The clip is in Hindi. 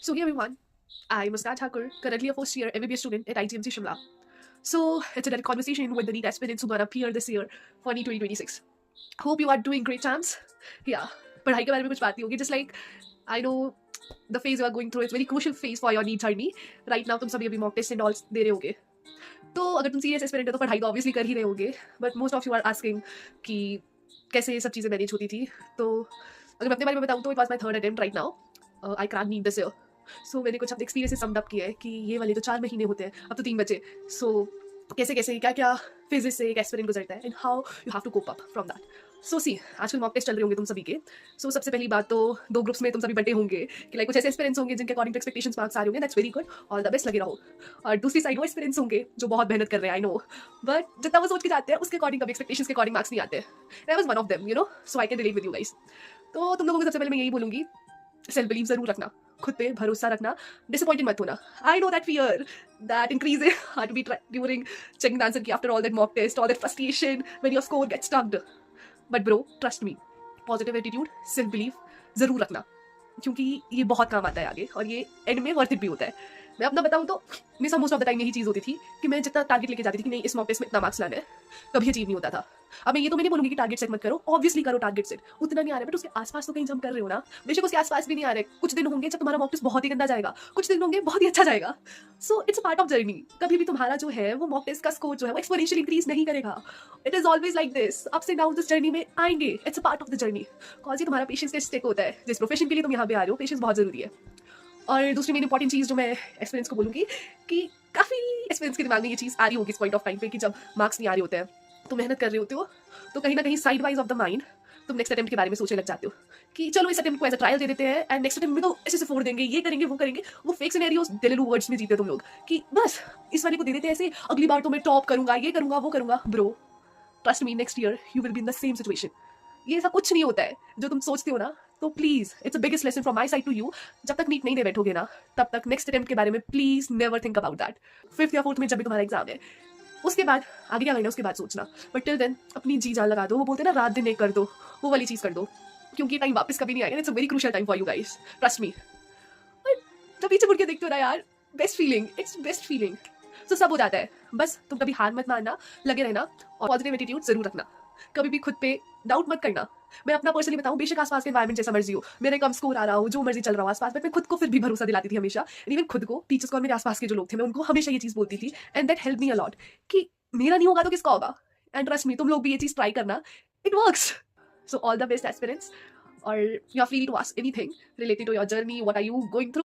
So, hey everyone, I'm Muskan Thakur, currently a first year MBBS student at IGMC Shimla. So, it's a direct conversation with the NEET aspirants who gonna appear this year for NEET 2026. Hope you are doing great, champs. Yeah, पढ़ाई के बारे में कुछ बात नहीं होगी. Just like I know the phase you are going through, it's very crucial phase for your NEET journey. Right now, तुम सभी अभी mock test and all दे रहे होगे. तो अगर तुम सीरियस एस्पिरेंट हो तो पढ़ाई तो ऑब्वियसली कर ही रहे होगे. But most of you are asking कि कैसे ये सब चीज़ें मैनेज होती थी. तो अगर मैं अपने बारे में बताऊँ तो it was my third attempt right now. I crack NEET this year. So मैंने कुछ अपने एक्सपीरियंस से समड अप किया है कि ये वाले जो 4 महीने होते हैं, अब तो 3 बचे. सो कैसे कैसे क्या क्या फेजेस से एक एस्पिरेंट गुजरता है and how you have to cope up from that. So see आजकल मॉक टेस्ट चल रहे होंगे तुम सभी के. सो सबसे पहली बात तो 2 ग्रुप्स में तुम सभी बटे होंगे कि लाइक कुछ ऐसे एस्पिरेंट्स होंगे जिनके अकॉर्डिंग टू एक्सपेक्टेशंस मार्क्स आ रहे होंगे. That's very good, all the best, लगे रहो. और दूसरी साइड वो एस्पिरेंट्स होंगे जो बहुत मेहनत कर रहे हैं, आई नो, बट जितना वो सोच के जाते हैं उसके अकॉर्डिंग कभी एक्सपेक्टेशंस के अकॉर्डिंग मार्क्स नहीं आते. I was one of them, you know, so I can relate with you guys. तो तुम लोगों को सबसे पहले मैं यही बोलूंगी, सेल्फ बिलीव जरूर रखना, खुद पे भरोसा रखना, डिसअपॉइंटेड मत होना. I know that fear that increases heartbeat during checking the answer key after all that mock test, all that frustration when your score gets stuck. But bro, trust me, positive attitude, self belief जरूर रखना, क्योंकि ये बहुत काम आता है आगे और ये एंड में वर्थ इट भी होता है. मैं अपना बताऊँ तो मेरे मोस्ट ऑफ द टाइम यही चीज़ होती थी कि मैं जितना टारगेट लेके जाती थी कि नहीं इस मॉक टेस्ट में इतना मार्क्स लाना है, कभी अचीव नहीं होता था. अब मैं ये तो मैं नहीं बोलूंगी कि टारगेट सेट मत करो, ऑब्वियसली करो टारगेट सेट, उतना नहीं आ रहा है बट उसके आसपास तो कहीं जंप कर रहे हो ना. बेशक उसके आसपास भी नहीं आ रहे, कुछ दिन होंगे जब तुम्हारा मॉक टेस्ट बहुत ही गंदा जाएगा, कुछ दिन होंगे बहुत ही अच्छा जाएगा. So it's a part of journey. कभी भी तुम्हारा जो है वो मॉक टेस्ट का स्कोर जो है वो एक्सपोनेंशियल इंक्रीज नहीं करेगा. It is always like this, ups and down इस जर्नी में आएंगे. It's a part of the journey. कौन सी तुम्हारा पेशेंस का स्टेक होता है. जिस प्रोफेशन के लिए तुम यहाँ पे आ रहे हो, पेशेंस बहुत जरूरी है. और दूसरी मेन इंपॉर्टेंट चीज़ जो मैं एक्सपीरियंस को बोलूँगी कि काफ़ी एक्सपीरियंस के दिमाग में ये चीज़ आ रही होगी इस पॉइंट ऑफ टाइम पे कि जब मार्क्स नहीं आ रहे होते हैं तो मेहनत कर रहे होते हो, तो कहीं ना कहीं side wise of the mind तुम नेक्स्ट अटेम्प्ट के बारे में सोचने लग जाते हो कि चलो इस अटेम्प्ट को एज अ ट्रायल दे देते हैं एंड नेक्स्ट अटेम्प्ट में तो ऐसे से फोड़ देंगे, ये करेंगे वो करेंगे. वो फेक सिनेरियोस दिललू वर्ड्स में जीते तुम लोग कि बस इस वाले को दे देते हैं ऐसे, अगली बार तो मैं टॉप करूंगा, ये करूंगा वो करूंगा. Bro, trust me, next year you will be in the same situation. ये ऐसा कुछ नहीं होता है जो तुम सोचते हो ना. तो please, it's a biggest lesson from my side to you, जब तक नीट नहीं दे बैठोगे ना तब तक नेक्स्ट अटेम्प्ट के बारे में please never think about that. 5th या 4th में जब भी तुम्हारा एग्जाम है, उसके बाद आगे क्या करना है उसके बाद सोचना. बट टिल देन अपनी जी जान लगा दो. वो बोलते हैं ना रात दिन एक कर दो, वो वाली चीज कर दो, क्योंकि टाइम वापस कभी नहीं आएगा. It's a very crucial time for you guys, trust me. जब पीछे मुड़ के देखते हो ना यार, best feeling, it's best feeling. तो सब हो जाता है. बस तुम कभी हार मत मानना, लगे रहना और पॉजिटिव एटीट्यूड जरूर रखना. कभी भी खुद पे डाउट मत करना. मैं अपना पर्सनली बताऊं, बेशक आसपास के एनवायरमेंट जैसा मर्जी हो, मेरे कम स्कोर आ रहा हो, जो मर्जी चल रहा हो आसपास, बट मैं खुद को फिर भी भरोसा दिलाती थी हमेशा. इवन खुद को, टीचर्स को और मेरे आसपास के जो लोग थे, मैं उनको हमेशा ये चीज़ बोलती थी and that help me a lot कि मेरा नहीं होगा तो किसका होगा. एंड ट्रस्ट मी, तुम लोग भी ये चीज़ ट्राई करना, it works. So all the best aspirants, और you are free to ask anything related to your journey, what are you going through.